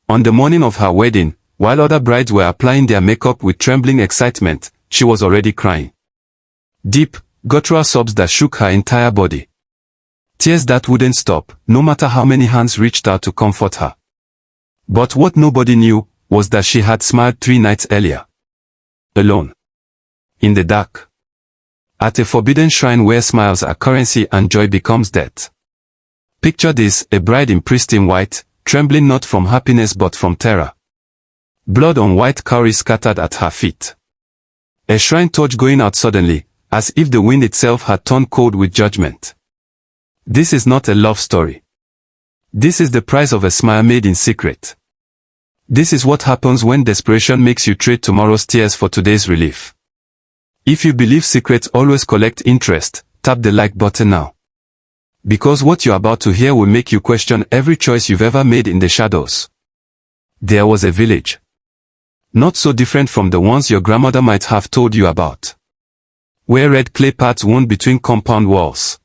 On the morning of her wedding, while other brides were applying their makeup with trembling excitement, she was already crying. Deep, guttural sobs that shook her entire body. Tears that wouldn't stop, no matter how many hands reached out to comfort her. But what nobody knew was that she had smiled 3 nights earlier. Alone. In the dark. At a forbidden shrine where smiles are currency and joy becomes death. Picture this, a bride in pristine white, trembling not from happiness but from terror. Blood on white cowries scattered at her feet. A shrine torch going out suddenly, as if the wind itself had turned cold with judgment. This is not a love story. This is the price of a smile made in secret. This is what happens when desperation makes you trade tomorrow's tears for today's relief. If you believe secrets always collect interest, tap the like button now. Because what you're about to hear will make you question every choice you've ever made in the shadows. There was a village. Not so different from the ones your grandmother might have told you about. Where red clay paths wound between compound walls.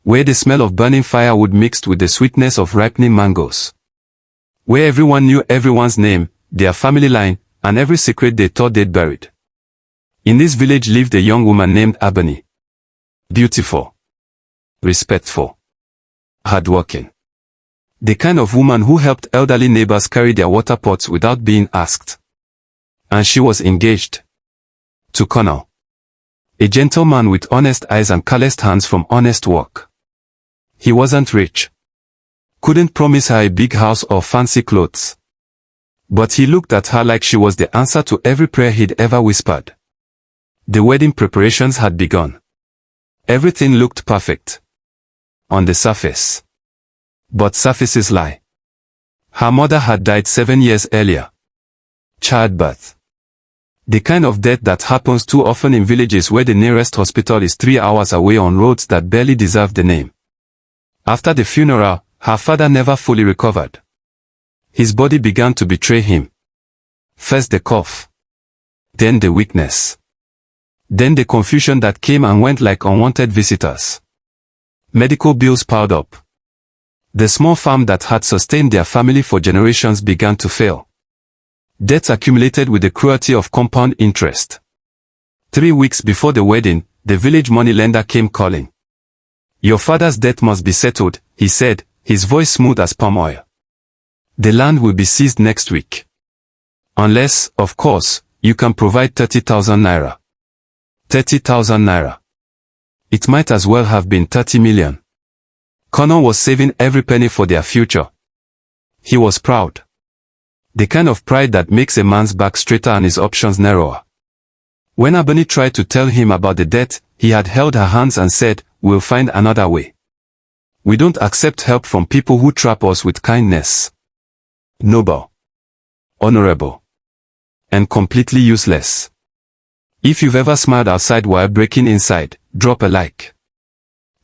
Where the smell of burning firewood mixed with the sweetness of ripening mangoes. Where everyone knew everyone's name, their family line, and every secret they thought they'd buried. In this village lived a young woman named Ebony. Beautiful. Respectful. Hardworking. The kind of woman who helped elderly neighbors carry their water pots without being asked. And she was engaged. To Connor. A gentleman with honest eyes and calloused hands from honest work. He wasn't rich. Couldn't promise her a big house or fancy clothes. But he looked at her like she was the answer to every prayer he'd ever whispered. The wedding preparations had begun. Everything looked perfect. On the surface. But surfaces lie. Her mother had died 7 years earlier. Childbirth. The kind of death that happens too often in villages where the nearest hospital is 3 hours away on roads that barely deserve the name. After the funeral, her father never fully recovered. His body began to betray him. First the cough. Then the weakness. Then the confusion that came and went like unwanted visitors. Medical bills piled up. The small farm that had sustained their family for generations began to fail. Debts accumulated with the cruelty of compound interest. 3 weeks before the wedding, the village moneylender came calling. Your father's debt must be settled, he said, his voice smooth as palm oil. The land will be seized next week. Unless, of course, you can provide 30,000 naira. 30,000 naira. It might as well have been 30 million. Connor was saving every penny for their future. He was proud. The kind of pride that makes a man's back straighter and his options narrower. When Ebony tried to tell him about the debt, he had held her hands and said, "We'll find another way. We don't accept help from people who trap us with kindness. Noble. Honorable. And completely useless." If you've ever smiled outside while breaking inside, drop a like.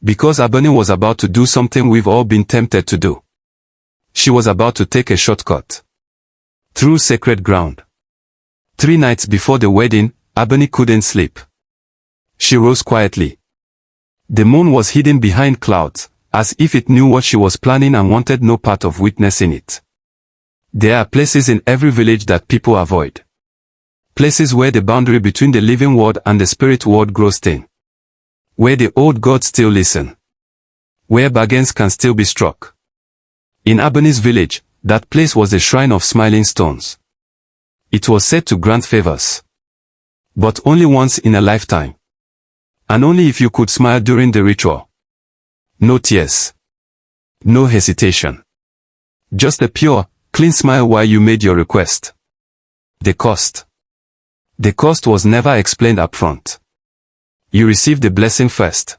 Because Ebony was about to do something we've all been tempted to do. She was about to take a shortcut. Through sacred ground. 3 nights before the wedding, Ebony couldn't sleep. She rose quietly. The moon was hidden behind clouds, as if it knew what she was planning and wanted no part of witnessing it. There are places in every village that people avoid. Places where the boundary between the living world and the spirit world grows thin. Where the old gods still listen. Where bargains can still be struck. In Ebony's village, that place was a shrine of smiling stones. It was said to grant favors. But only once in a lifetime. And only if you could smile during the ritual. No tears. No hesitation. Just a pure, clean smile while you made your request. The cost. The cost was never explained up front. You received the blessing first.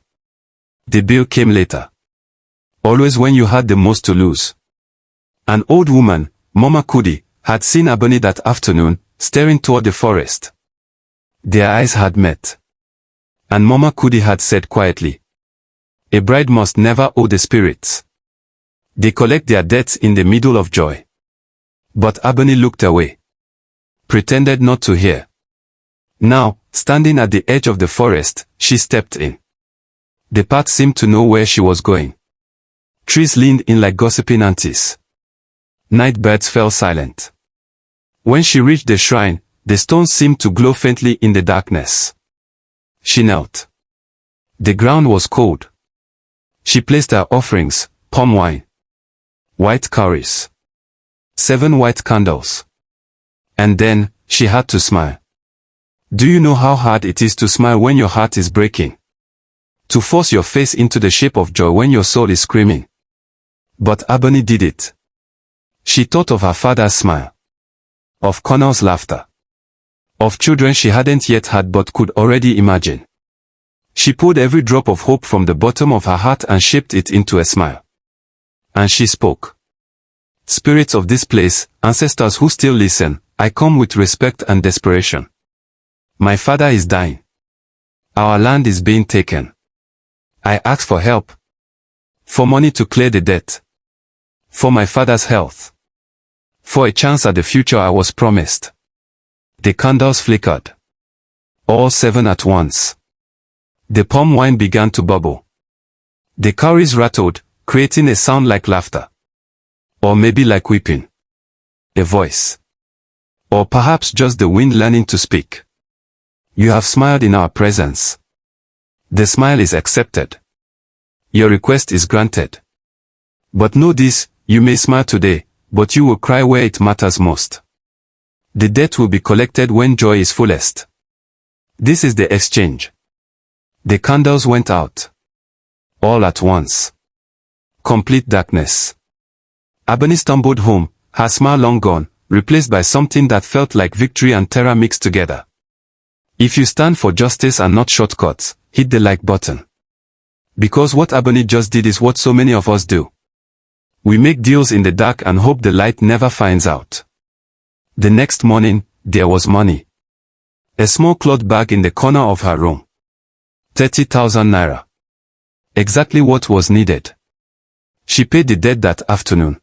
The bill came later. Always when you had the most to lose. An old woman, Mama Kudi, had seen Ebony that afternoon, staring toward the forest. Their eyes had met. And Mama Kudi had said quietly, "A bride must never owe the spirits. They collect their debts in the middle of joy." But Ebony looked away. Pretended not to hear. Now, standing at the edge of the forest, she stepped in. The path seemed to know where she was going. Trees leaned in like gossiping aunties. Night birds fell silent. When she reached the shrine, the stones seemed to glow faintly in the darkness. She knelt. The ground was cold. She placed her offerings, palm wine, white cowries, 7 white candles. And then, she had to smile. Do you know how hard it is to smile when your heart is breaking? To force your face into the shape of joy when your soul is screaming. But Ebony did it. She thought of her father's smile, of Connor's laughter, of children she hadn't yet had but could already imagine. She poured every drop of hope from the bottom of her heart and shaped it into a smile. And she spoke. Spirits of this place, ancestors who still listen, I come with respect and desperation. My father is dying. Our land is being taken. I ask for help. For money to clear the debt. For my father's health. For a chance at the future I was promised. The candles flickered. All 7 at once. The palm wine began to bubble. The cowries rattled, creating a sound like laughter. Or maybe like weeping. A voice. Or perhaps just the wind learning to speak. You have smiled in our presence. The smile is accepted. Your request is granted. But know this, you may smile today, but you will cry where it matters most. The debt will be collected when joy is fullest. This is the exchange. The candles went out. All at once. Complete darkness. Ebony stumbled home, her smile long gone, replaced by something that felt like victory and terror mixed together. If you stand for justice and not shortcuts, hit the like button. Because what Ebony just did is what so many of us do. We make deals in the dark and hope the light never finds out. The next morning, there was money. A small cloth bag in the corner of her room. 30,000 naira. Exactly what was needed. She paid the debt that afternoon.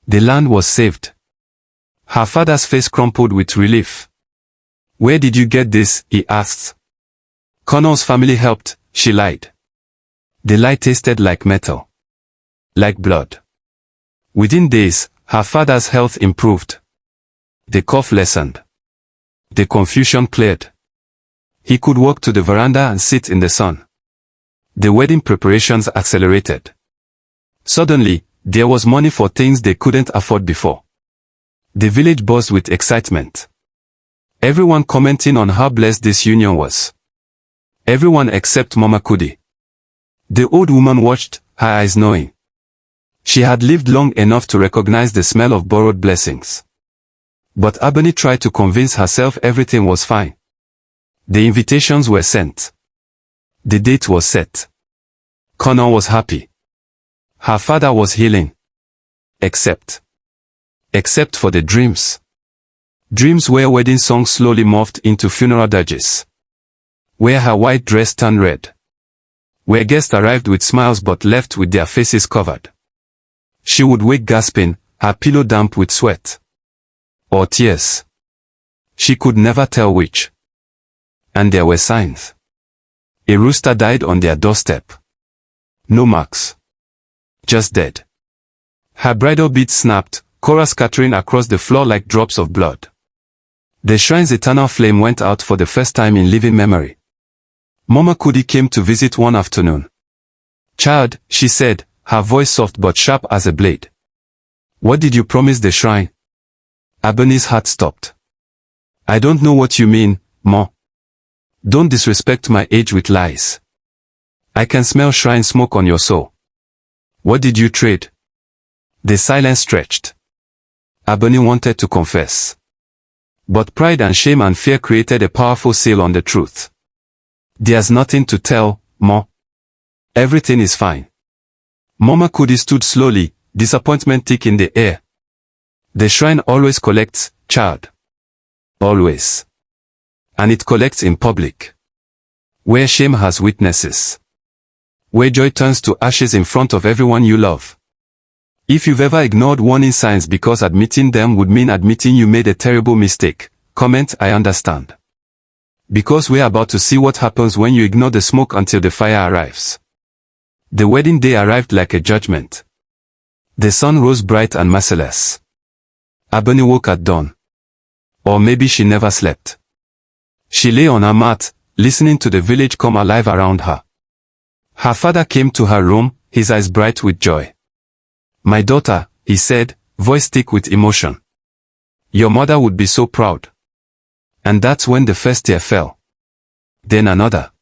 The land was saved. Her father's face crumpled with relief. Where did you get this? He asked. Connor's family helped, she lied. The lie tasted like metal. Like blood. Within days, her father's health improved. The cough lessened. The confusion cleared. He could walk to the veranda and sit in the sun. The wedding preparations accelerated. Suddenly, there was money for things they couldn't afford before. The village buzzed with excitement. Everyone commenting on how blessed this union was. Everyone except Mama Kudi. The old woman watched, her eyes knowing. She had lived long enough to recognize the smell of borrowed blessings. But Ebony tried to convince herself everything was fine. The invitations were sent. The date was set. Connor was happy. Her father was healing. Except for the dreams. Dreams where wedding songs slowly morphed into funeral dirges. Where her white dress turned red. Where guests arrived with smiles but left with their faces covered. She would wake gasping, her pillow damp with sweat. Or tears. She could never tell which. And there were signs. A rooster died on their doorstep. No marks. Just dead. Her bridal beads snapped, coral scattering across the floor like drops of blood. The shrine's eternal flame went out for the first time in living memory. Mama Kudi came to visit one afternoon. Child, she said, her voice soft but sharp as a blade. What did you promise the shrine? Ebony's heart stopped. I don't know what you mean, Ma. Don't disrespect my age with lies. I can smell shrine smoke on your soul. What did you trade? The silence stretched. Ebony wanted to confess. But pride and shame and fear created a powerful seal on the truth. There's nothing to tell, Ma. Everything is fine. Mama Kudi stood slowly, disappointment thick in the air. The shrine always collects, child. Always. And it collects in public. Where shame has witnesses. Where joy turns to ashes in front of everyone you love. If you've ever ignored warning signs because admitting them would mean admitting you made a terrible mistake, comment I understand. Because we're about to see what happens when you ignore the smoke until the fire arrives. The wedding day arrived like a judgment. The sun rose bright and merciless. Ebony woke at dawn. Or maybe she never slept. She lay on her mat, listening to the village come alive around her. Her father came to her room, his eyes bright with joy. "My daughter," he said, voice thick with emotion. "Your mother would be so proud." And that's when the first tear fell. Then another.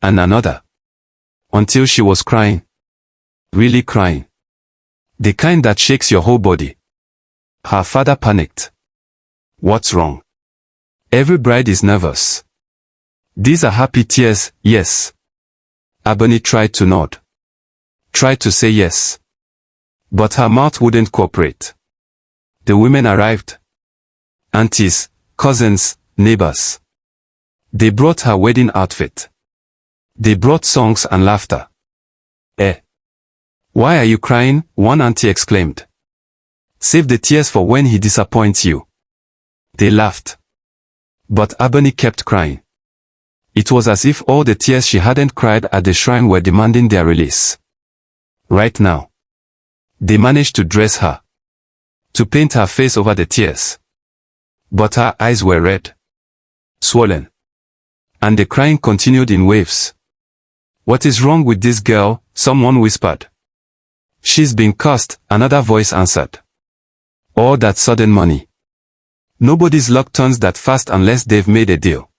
And another. Until she was crying. Really crying. The kind that shakes your whole body. Her father panicked. "What's wrong?" "Every bride is nervous." "These are happy tears, yes." Ebony tried to nod. Tried to say yes. But her mouth wouldn't cooperate. The women arrived. Aunties, cousins, neighbors. They brought her wedding outfit. They brought songs and laughter. "Why are you crying?" one auntie exclaimed. "Save the tears for when he disappoints you." They laughed. But Ebony kept crying. It was as if all the tears she hadn't cried at the shrine were demanding their release. Right now. They managed to dress her. To paint her face over the tears. But her eyes were red. Swollen. And the crying continued in waves. "What is wrong with this girl?" someone whispered. "She's been cursed," another voice answered. "All that sudden money. Nobody's luck turns that fast unless they've made a deal."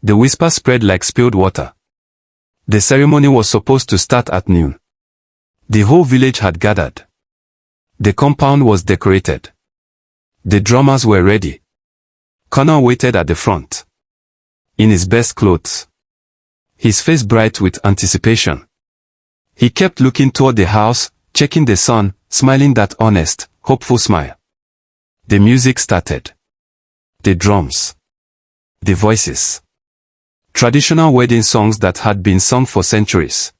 The whisper spread like spilled water. The ceremony was supposed to start at noon. The whole village had gathered. The compound was decorated. The drummers were ready. Connor waited at the front. In his best clothes. His face bright with anticipation. He kept looking toward the house, checking the sun, smiling that honest, hopeful smile. The music started. The drums. The voices. Traditional wedding songs that had been sung for centuries.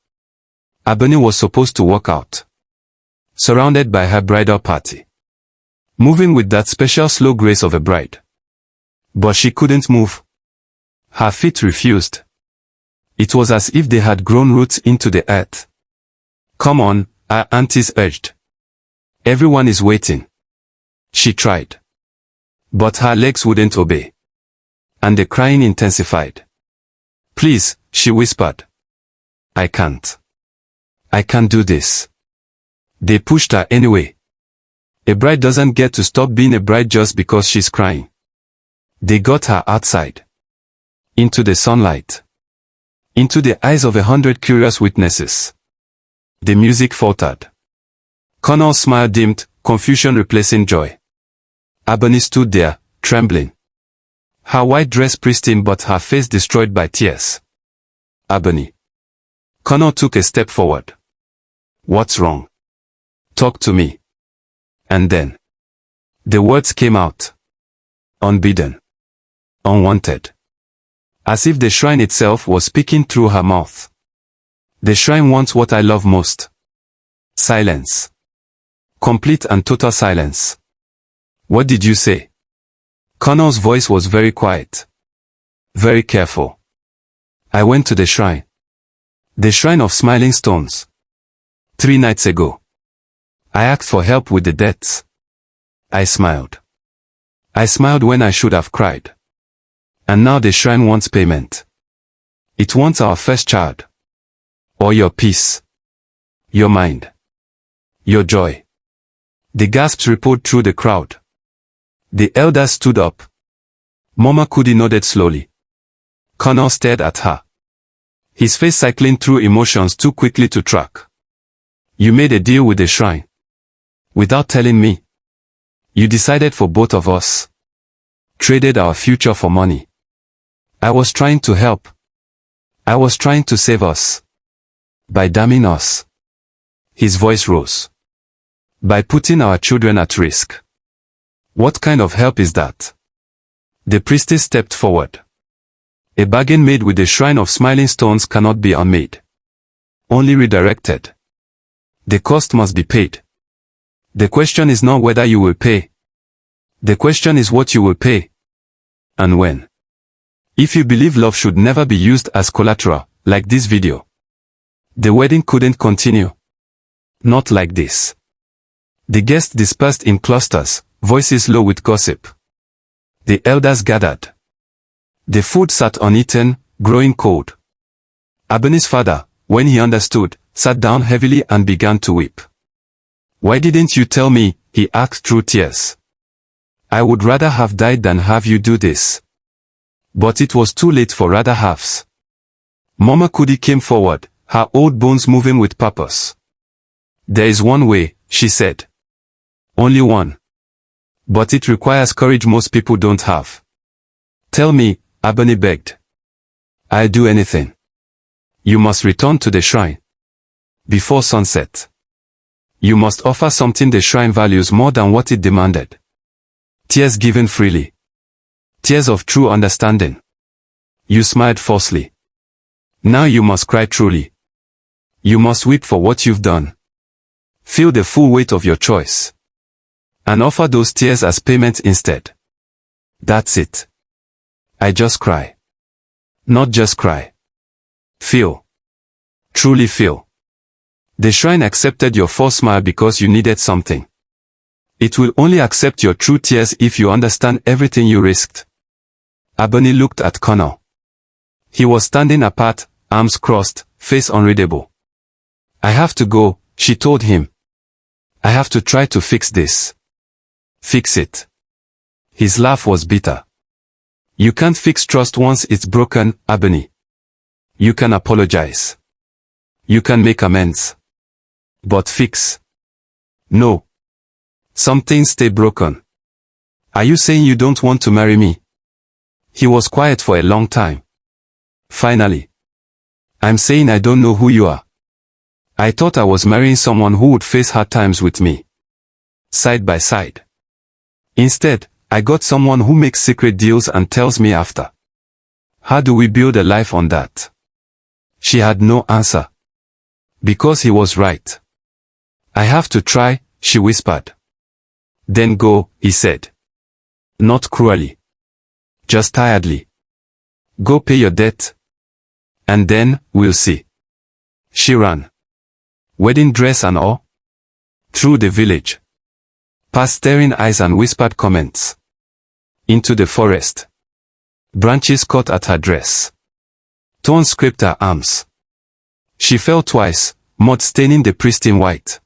Ebony was supposed to walk out. Surrounded by her bridal party. Moving with that special slow grace of a bride. But she couldn't move. Her feet refused. It was as if they had grown roots into the earth. "Come on," her aunties urged. "Everyone is waiting." She tried. But her legs wouldn't obey. And the crying intensified. "Please," she whispered. "I can't. I can't do this." They pushed her anyway. A bride doesn't get to stop being a bride just because she's crying. They got her outside. Into the sunlight. Into the eyes of 100 curious witnesses. The music faltered. Connor's smile dimmed, confusion replacing joy. Ebony stood there, trembling. Her white dress pristine but her face destroyed by tears. "Ebony." Connor took a step forward. "What's wrong? Talk to me." And then. The words came out. Unbidden. Unwanted. As if the shrine itself was speaking through her mouth. "The shrine wants what I love most. Silence. Complete and total silence." "What did you say?" Connor's voice was very quiet. Very careful. "I went to the shrine. The shrine of smiling stones. 3 nights ago. I asked for help with the debts. I smiled. I smiled when I should have cried. And now the shrine wants payment. It wants our first child. Or your peace. Your mind. Your joy." The gasps rippled through the crowd. The elders stood up. Mama Kudi nodded slowly. Connor stared at her. His face cycling through emotions too quickly to track. "You made a deal with the shrine. Without telling me. You decided for both of us. Traded our future for money. I was trying to help. I was trying to save us. By damning us." His voice rose. "By putting our children at risk. What kind of help is that?" The priestess stepped forward. "A bargain made with the shrine of smiling stones cannot be unmade. Only redirected. The cost must be paid. The question is not whether you will pay. The question is what you will pay. And when. If you believe love should never be used as collateral, like this video. The wedding couldn't continue. Not like this. The guests dispersed in clusters, voices low with gossip. The elders gathered. The food sat uneaten, growing cold. Ebony's father, when he understood, sat down heavily and began to weep. "Why didn't you tell me?" he asked through tears. "I would rather have died than have you do this." But it was too late for rather halves. Mama Kudi came forward, her old bones moving with purpose. "There is one way," she said. "Only one. But it requires courage most people don't have." "Tell me," Ebony begged. "I'll do anything." "You must return to the shrine. Before sunset. You must offer something the shrine values more than what it demanded. Tears given freely. Tears of true understanding. You smiled falsely. Now you must cry truly. You must weep for what you've done. Feel the full weight of your choice. And offer those tears as payment instead. That's it. I just cry. Not just cry. Feel. Truly feel. The shrine accepted your false smile because you needed something. It will only accept your true tears if you understand everything you risked." Ebony looked at Connor. He was standing apart, arms crossed, face unreadable. "I have to go," she told him. "I have to try to fix this." "Fix it." His laugh was bitter. "You can't fix trust once it's broken, Ebony. You can apologize. You can make amends. But fix? No. Some things stay broken. Are you saying you don't want to marry me?" He was quiet for a long time. Finally. "I'm saying I don't know who you are. I thought I was marrying someone who would face hard times with me. Side by side. Instead, I got someone who makes secret deals and tells me after. How do we build a life on that?" She had no answer. Because he was right. "I have to try," she whispered. "Then go," he said. Not cruelly. Just tiredly. "Go pay your debt. And then, we'll see." She ran. Wedding dress and all. Through the village. Past staring eyes and whispered comments. Into the forest. Branches caught at her dress. Thorns scraped her arms. She fell twice, mud staining the pristine white.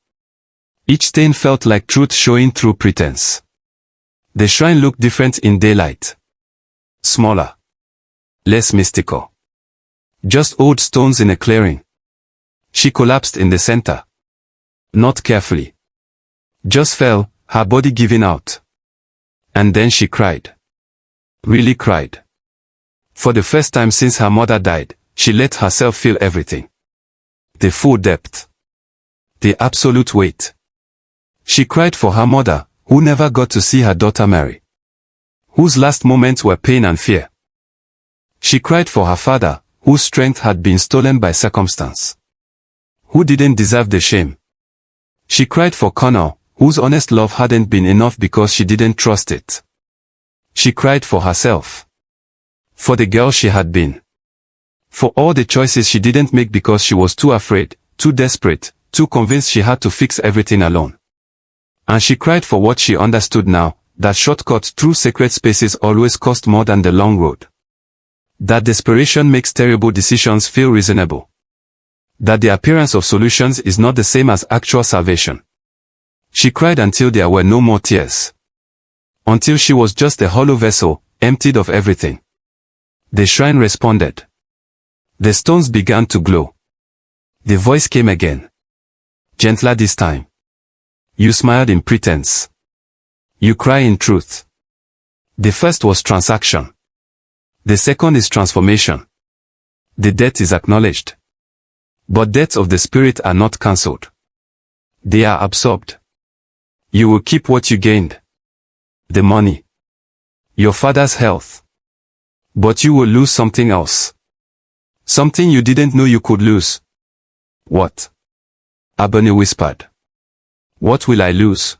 Each stain felt like truth showing through pretense. The shrine looked different in daylight. Smaller. Less mystical. Just old stones in a clearing. She collapsed in the center. Not carefully. Just fell, her body giving out. And then she cried. Really cried. For the first time since her mother died, she let herself feel everything. The full depth. The absolute weight. She cried for her mother, who never got to see her daughter marry. Whose last moments were pain and fear. She cried for her father, whose strength had been stolen by circumstance. Who didn't deserve the shame. She cried for Connor, whose honest love hadn't been enough because she didn't trust it. She cried for herself. For the girl she had been. For all the choices she didn't make because she was too afraid, too desperate, too convinced she had to fix everything alone. And she cried for what she understood now, that shortcuts through sacred spaces always cost more than the long road. That desperation makes terrible decisions feel reasonable. That the appearance of solutions is not the same as actual salvation. She cried until there were no more tears. Until she was just a hollow vessel, emptied of everything. The shrine responded. The stones began to glow. The voice came again. Gentler this time. You smiled in pretense. You cry in truth. The first was transaction. The second is transformation. The debt is acknowledged. But debts of the spirit are not cancelled. They are absorbed. You will keep what you gained. The money. Your father's health. But you will lose something else. Something you didn't know you could lose. What? Ebony whispered. What will I lose?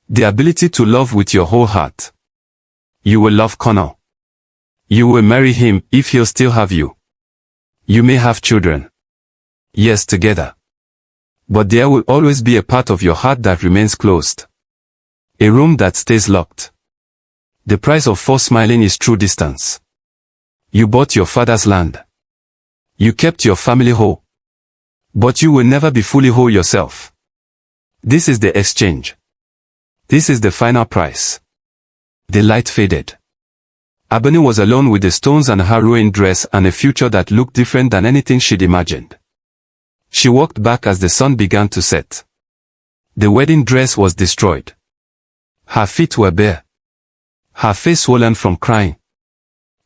The ability to love with your whole heart. You will love Connor. You will marry him if he'll still have you. You may have children. Yes, together. But there will always be a part of your heart that remains closed. A room that stays locked. The price of false smiling is true distance. You bought your father's land. You kept your family whole. But you will never be fully whole yourself. This is the exchange. This is the final price. The light faded. Ebony was alone with the stones and her ruined dress and a future that looked different than anything she'd imagined. She walked back as the sun began to set. The wedding dress was destroyed. Her feet were bare. Her face swollen from crying.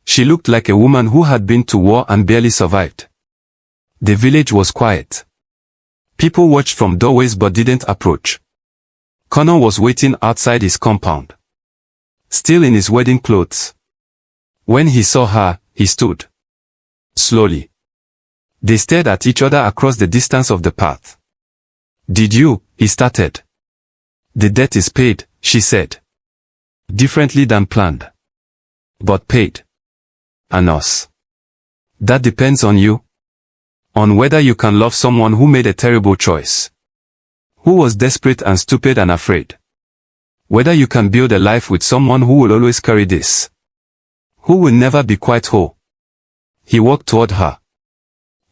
She looked like a woman who had been to war and barely survived. The village was quiet. People watched from doorways but didn't approach. Connor was waiting outside his compound. Still in his wedding clothes. When he saw her, he stood. Slowly. They stared at each other across the distance of the path. "Did you?" he started. "The debt is paid," she said. "Differently than planned. But paid. And us. That depends on you. On whether you can love someone who made a terrible choice. Who was desperate and stupid and afraid. Whether you can build a life with someone who will always carry this. Who will never be quite whole." He walked toward her.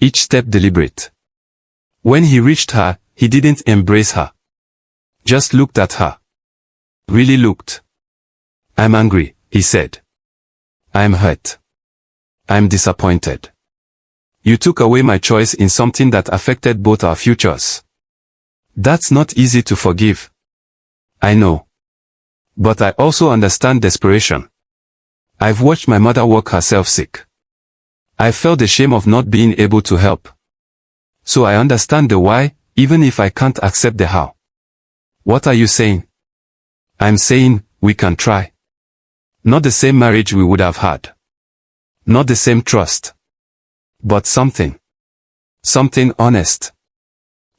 Each step deliberate. When he reached her, he didn't embrace her. Just looked at her. Really looked. "I'm angry," he said. "I'm hurt. I'm disappointed. You took away my choice in something that affected both our futures. That's not easy to forgive. I know. But I also understand desperation. I've watched my mother work herself sick. I felt the shame of not being able to help. So I understand the why, even if I can't accept the how." "What are you saying?" "I'm saying, we can try. Not the same marriage we would have had. Not the same trust. But something. Something honest.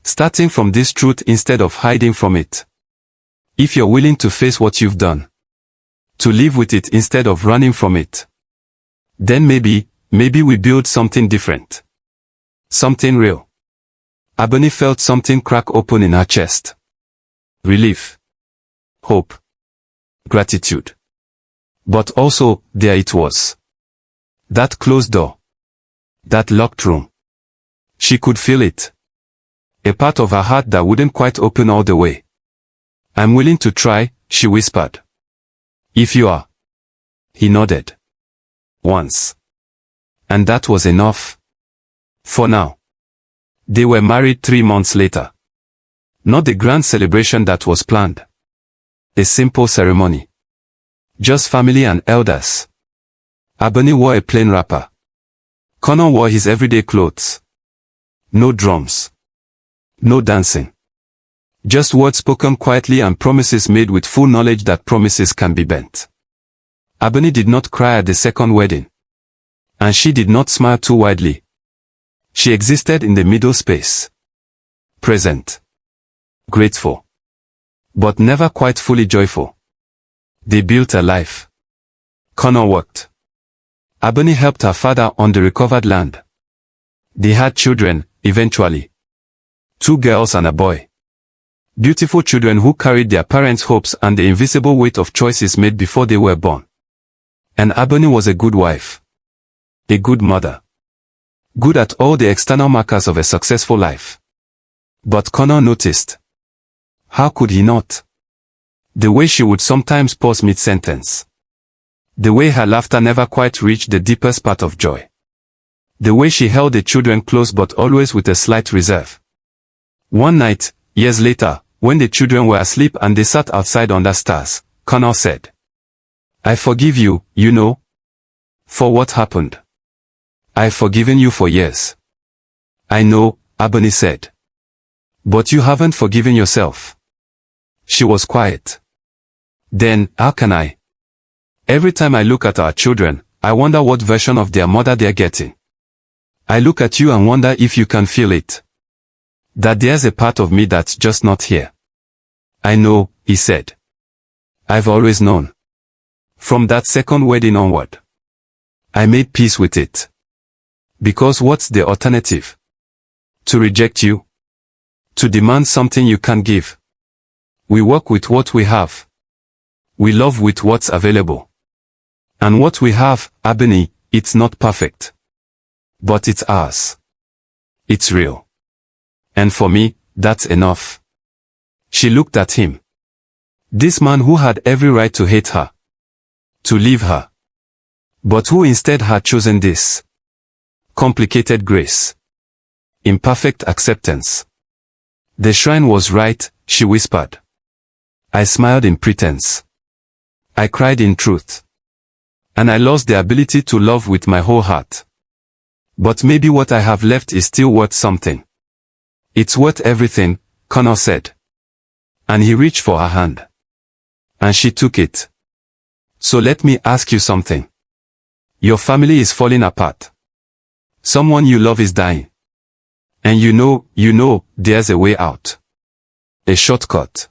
Starting from this truth instead of hiding from it. If you're willing to face what you've done. To live with it instead of running from it. Then maybe we build something different. Something real." Ebony felt something crack open in her chest. Relief. Hope. Gratitude. But also, there it was. That closed door. That locked room. She could feel it. A part of her heart that wouldn't quite open all the way. "I'm willing to try," she whispered. "If you are." He nodded. Once. And that was enough. For now. They were married 3 months later. Not the grand celebration that was planned. A simple ceremony. Just family and elders. Ebony wore a plain wrapper. Connor wore his everyday clothes. No drums. No dancing. Just words spoken quietly and promises made with full knowledge that promises can be bent. Ebony did not cry at the second wedding. And she did not smile too widely. She existed in the middle space. Present. Grateful. But never quite fully joyful. They built a life. Connor worked. Ebony helped her father on the recovered land. They had children, eventually. 2 girls and a boy. Beautiful children who carried their parents' hopes and the invisible weight of choices made before they were born. And Ebony was a good wife. A good mother. Good at all the external markers of a successful life. But Connor noticed. How could he not? The way she would sometimes pause mid-sentence. The way her laughter never quite reached the deepest part of joy. The way she held the children close but always with a slight reserve. One night, years later, when the children were asleep and they sat outside under stars, Connor said, "I forgive you, you know. For what happened. I've forgiven you for years." "I know," Ebony said. "But you haven't forgiven yourself." She was quiet. "Then, how can I? Every time I look at our children, I wonder what version of their mother they're getting. I look at you and wonder if you can feel it. That there's a part of me that's just not here." "I know," he said. "I've always known. From that second wedding onward. I made peace with it. Because what's the alternative? To reject you? To demand something you can't give. We work with what we have. We love with what's available. And what we have, Ebony, it's not perfect. But it's ours. It's real. And for me, that's enough. She looked at him. This man who had every right to hate her. To leave her. But who instead had chosen this. Complicated grace. Imperfect acceptance. The shrine was right, she whispered. I smiled in pretense. I cried in truth. And I lost the ability to love with my whole heart. But maybe what I have left is still worth something. It's worth everything, Connor said. And he reached for her hand. And she took it. So let me ask you something. Your family is falling apart. Someone you love is dying. And you know, there's a way out. A shortcut.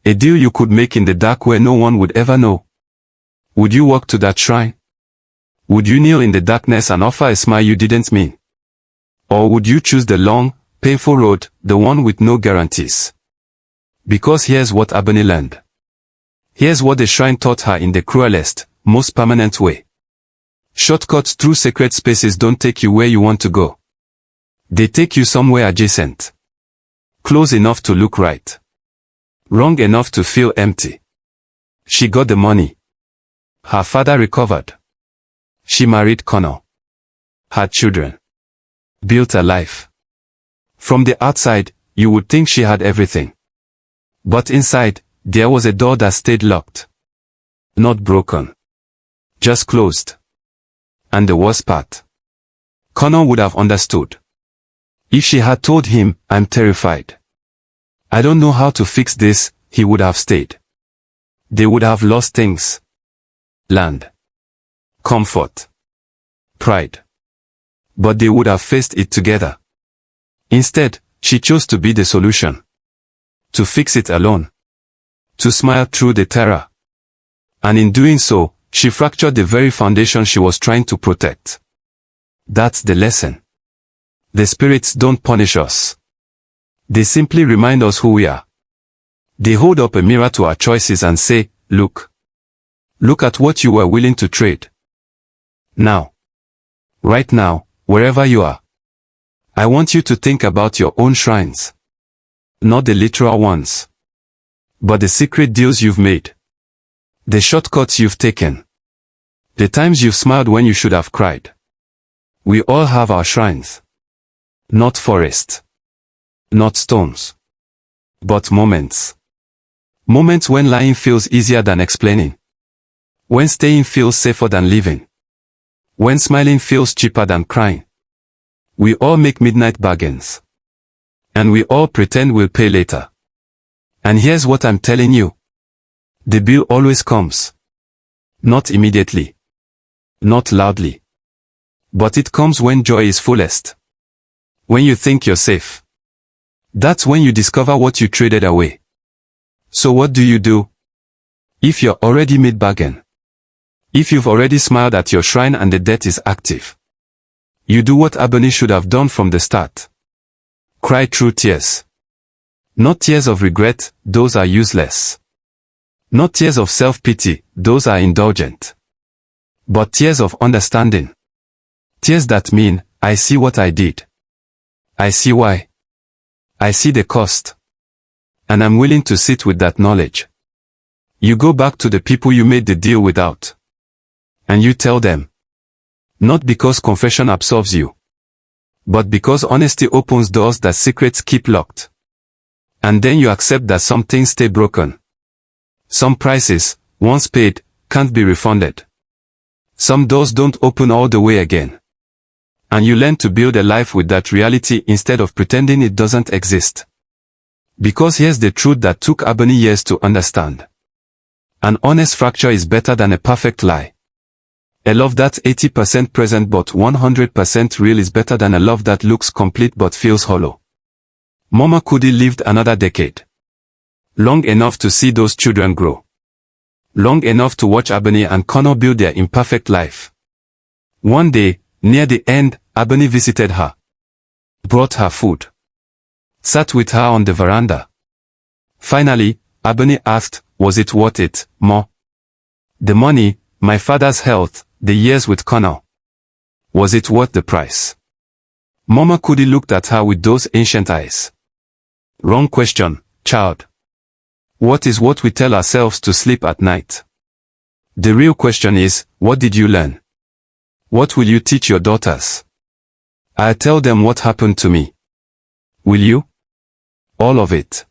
A deal you could make in the dark where no one would ever know. Would you walk to that shrine? Would you kneel in the darkness and offer a smile you didn't mean? Or would you choose the long, painful road, the one with no guarantees? Because here's what Ebony learned. Here's what the shrine taught her in the cruelest, most permanent way. Shortcuts through sacred spaces don't take you where you want to go. They take you somewhere adjacent. Close enough to look right. Wrong enough to feel empty. She got the money. Her father recovered. She married Connor. Had children. Built a life. From the outside, you would think she had everything. But inside, there was a door that stayed locked. Not broken. Just closed. And the worst part. Connor would have understood. If she had told him, I'm terrified. I don't know how to fix this, he would have stayed. They would have lost things. Land. Comfort. Pride. But they would have faced it together. Instead, she chose to be the solution. To fix it alone. To smile through the terror. And in doing so, she fractured the very foundation she was trying to protect. That's the lesson. The spirits don't punish us. They simply remind us who we are. They hold up a mirror to our choices and say, look. Look at what you were willing to trade. Now. Right now, wherever you are. I want you to think about your own shrines. Not the literal ones. But the secret deals you've made. The shortcuts you've taken. The times you've smiled when you should have cried. We all have our shrines. Not forests. Not stones. But moments. Moments when lying feels easier than explaining. When staying feels safer than living. When smiling feels cheaper than crying. We all make midnight bargains. And we all pretend we'll pay later. And here's what I'm telling you. The bill always comes. Not immediately. Not loudly. But it comes when joy is fullest. When you think you're safe. That's when you discover what you traded away. So what do you do? If you're already mid-bargain. If you've already smiled at your shrine and the debt is active. You do what Ebony should have done from the start. Cry through tears. Not tears of regret, those are useless. Not tears of self-pity, those are indulgent. But tears of understanding. Tears that mean, I see what I did. I see why. I see the cost. And I'm willing to sit with that knowledge. You go back to the people you made the deal without. And you tell them. Not because confession absolves you. But because honesty opens doors that secrets keep locked. And then you accept that some things stay broken. Some prices, once paid, can't be refunded. Some doors don't open all the way again. And you learn to build a life with that reality instead of pretending it doesn't exist. Because here's the truth that took Ebony years to understand. An honest fracture is better than a perfect lie. A love that's 80% present but 100% real is better than a love that looks complete but feels hollow. Mama Cudi lived another decade. Long enough to see those children grow. Long enough to watch Ebony and Connor build their imperfect life. One day, near the end, Ebony visited her. Brought her food. sat with her on the veranda. Finally, Ebony asked, was it worth it, Ma? The money, my father's health, the years with Connor. Was it worth the price? Mama Cudi looked at her with those ancient eyes. Wrong question, child. What is what we tell ourselves to sleep at night? The real question is, what did you learn? What will you teach your daughters? I'll tell them what happened to me. Will you? All of it.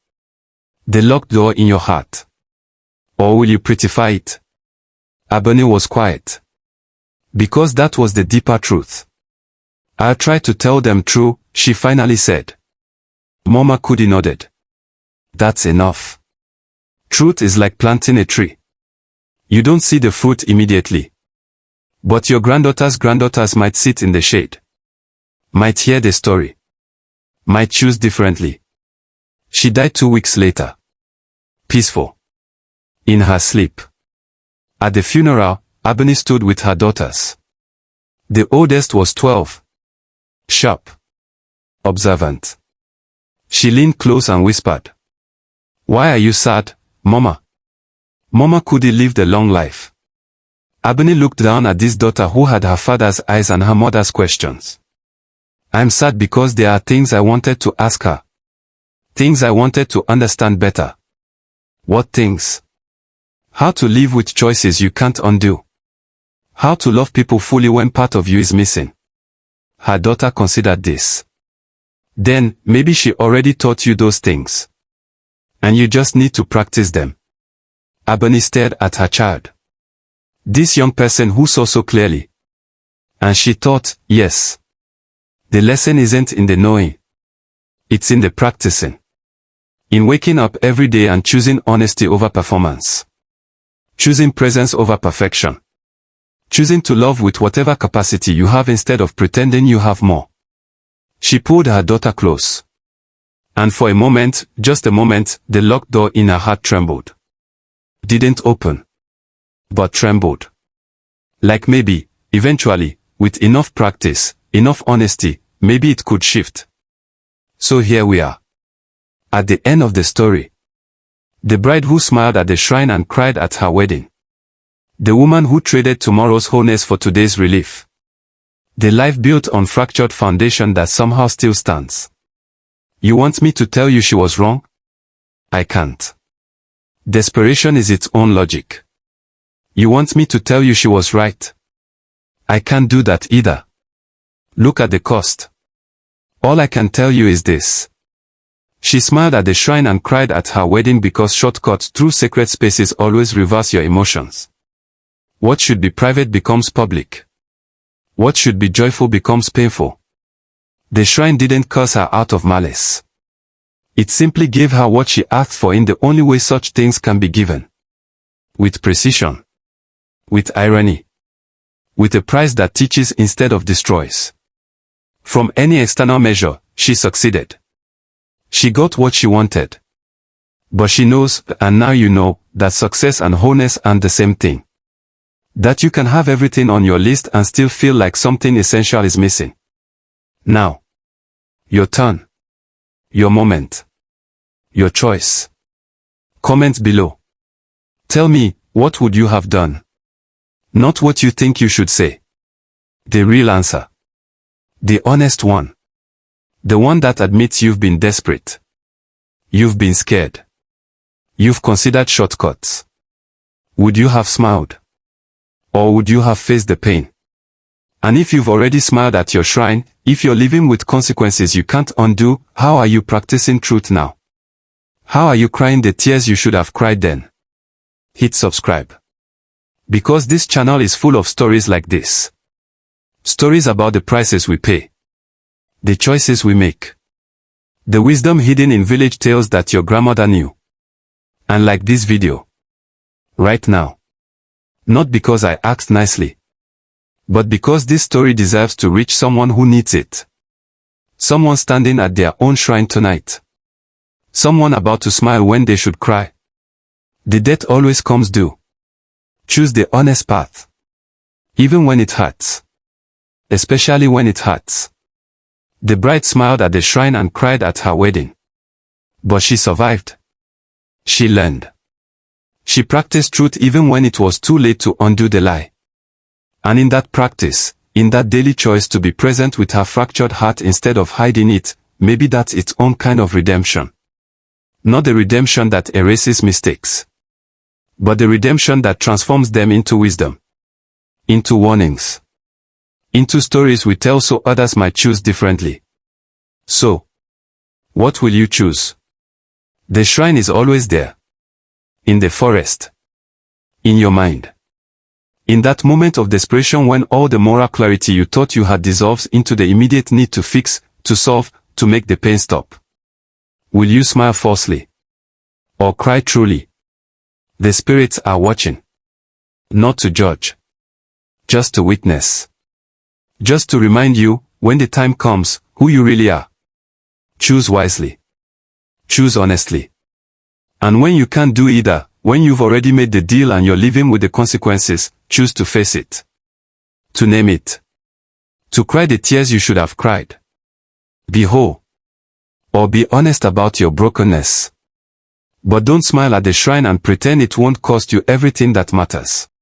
The locked door in your heart. Or will you prettify it? Ebony was quiet. Because that was the deeper truth. I'll try to tell them true, she finally said. Mama Cudi nodded. That's enough. Truth is like planting a tree. You don't see the fruit immediately. But your granddaughters might sit in the shade. Might hear the story. Might choose differently. She died 2 weeks later. Peaceful. In her sleep. At the funeral, Ebony stood with her daughters. The oldest was 12. Sharp. Observant. She leaned close and whispered. Why are you sad, Mama? Mama Cudi lived a long life. Ebony looked down at this daughter who had her father's eyes and her mother's questions. I'm sad because there are things I wanted to ask her. Things I wanted to understand better. What things? How to live with choices you can't undo. How to love people fully when part of you is missing. Her daughter considered this. Then, maybe she already taught you those things. And you just need to practice them. Ebony stared at her child. This young person who saw so clearly. And she thought, yes. The lesson isn't in the knowing. It's in the practicing. In waking up every day and choosing honesty over performance. Choosing presence over perfection. Choosing to love with whatever capacity you have instead of pretending you have more. She pulled her daughter close. And for a moment, just a moment, the locked door in her heart trembled. Didn't open. But trembled. Like maybe, eventually, with enough practice, enough honesty, maybe it could shift. So here we are. At the end of the story. The bride who smiled at the shrine and cried at her wedding. The woman who traded tomorrow's wholeness for today's relief. The life built on fractured foundation that somehow still stands. You want me to tell you she was wrong? I can't. Desperation is its own logic. You want me to tell you she was right? I can't do that either. Look at the cost. All I can tell you is this. She smiled at the shrine and cried at her wedding because shortcuts through sacred spaces always reverse your emotions. What should be private becomes public. What should be joyful becomes painful. The shrine didn't curse her out of malice. It simply gave her what she asked for in the only way such things can be given. With precision. With irony. With a price that teaches instead of destroys. From any external measure, she succeeded. She got what she wanted. But she knows, and now you know, that success and wholeness aren't the same thing. That you can have everything on your list and still feel like something essential is missing. Now. Your turn. Your moment. Your choice. Comment below. Tell me, what would you have done? Not what you think you should say. The real answer. The honest one. The one that admits you've been desperate. You've been scared. You've considered shortcuts. Would you have smiled? Or would you have faced the pain? And if you've already smiled at your shrine, if you're living with consequences you can't undo, how are you practicing truth now? How are you crying the tears you should have cried then? Hit subscribe. Because this channel is full of stories like this. Stories about the prices we pay. The choices we make. The wisdom hidden in village tales that your grandmother knew. And like this video. Right now. Not because I asked nicely. But because this story deserves to reach someone who needs it. Someone standing at their own shrine tonight. Someone about to smile when they should cry. The death always comes due. Choose the honest path. Even when it hurts. Especially when it hurts. The bride smiled at the shrine and cried at her wedding. But she survived. She learned. She practiced truth even when it was too late to undo the lie. And in that practice, in that daily choice to be present with her fractured heart instead of hiding it, maybe that's its own kind of redemption. Not the redemption that erases mistakes, but the redemption that transforms them into wisdom, into warnings, into stories we tell so others might choose differently. So, what will you choose? The shrine is always there. In the forest. In your mind. In that moment of desperation when all the moral clarity you thought you had dissolves into the immediate need to fix, to solve, to make the pain stop. Will you smile falsely? Or cry truly? The spirits are watching. Not to judge. Just to witness. Just to remind you, when the time comes, who you really are. Choose wisely. Choose honestly. And when you can't do either, when you've already made the deal and you're living with the consequences, choose to face it. To name it. To cry the tears you should have cried. Be whole. Or be honest about your brokenness. But don't smile at the shrine and pretend it won't cost you everything that matters.